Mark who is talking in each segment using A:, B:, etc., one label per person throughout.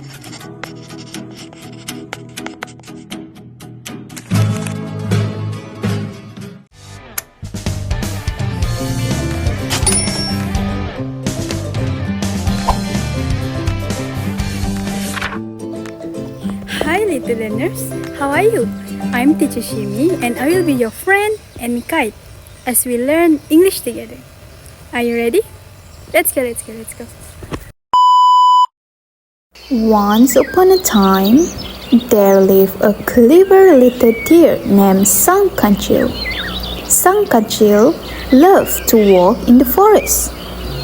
A: Hi little learners, how are you? I'm teacher Shimi and I will be your friend and guide as we learn English together. Are you ready? Let's go.
B: Once upon a time, there lived a clever little deer named Kancil. Kancil loved to walk in the forest.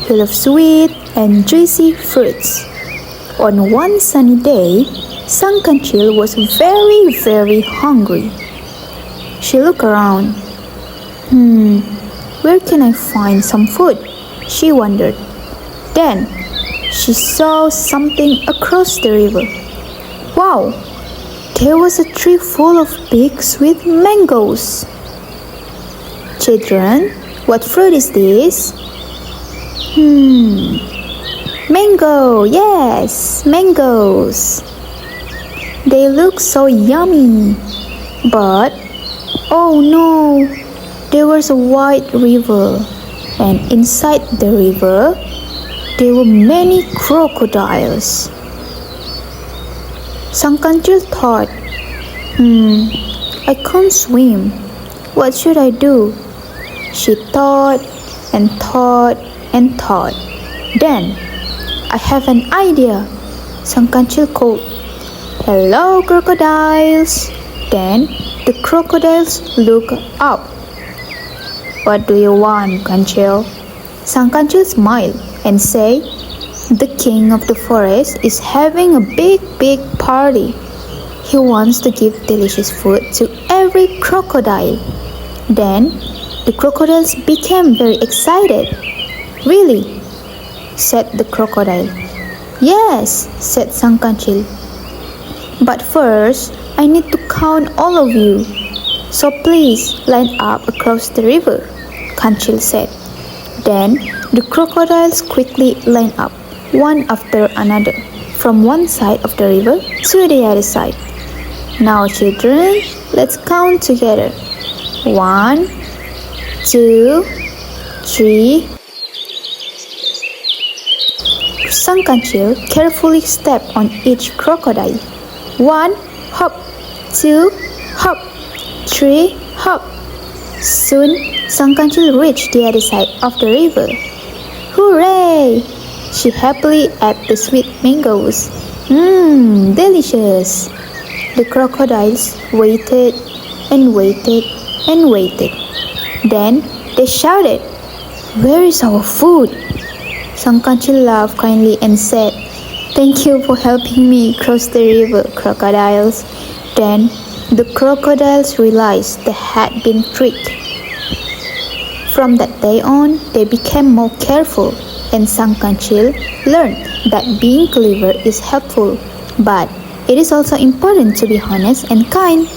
B: He loved sweet and juicy fruits. On one sunny day, Kancil was very hungry. She looked around. Where can I find some food? She wondered. Then she saw something across the river. Wow! There was a tree full of big sweet mangoes. Children, what fruit is this? Mango! Yes, mangoes! They look so yummy. But, oh no, there was a wide river, and inside the river, there were many crocodiles. Kancil thought, I can't swim. What should I do? She thought and thought and thought. Then, I have an idea. Kancil called, "Hello, crocodiles." Then the crocodiles looked up. "What do you want, Kancil?" Kancil smiled and said, "The king of the forest is having a big party. He wants to give delicious food to every crocodile." Then the crocodiles became very excited. "Really?" said the crocodile. "Yes," said Kancil. "But first, I need to count all of you. So please line up across the river," Kancil said. Then the crocodiles quickly lined up, one after another, from one side of the river to the other side. "Now children, let's count together. 1, 2, 3. Kancil carefully stepped on each crocodile. 1 hop, 2 hop, 3 hop. Soon, Kancil reached the other side of the river. Hooray! She happily ate the sweet mangoes. Delicious! The crocodiles waited and waited and waited. Then they shouted, "Where is our food?" Kancil laughed kindly and said, "Thank you for helping me cross the river, crocodiles." Then the crocodiles realized they had been tricked. From that day on, they became more careful, and Kancil learned that being clever is helpful, but it is also important to be honest and kind.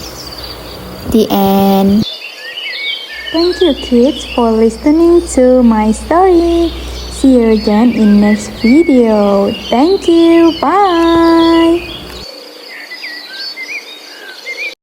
B: The end. Thank you kids for listening to my story. See you again in next video. Thank you. Bye.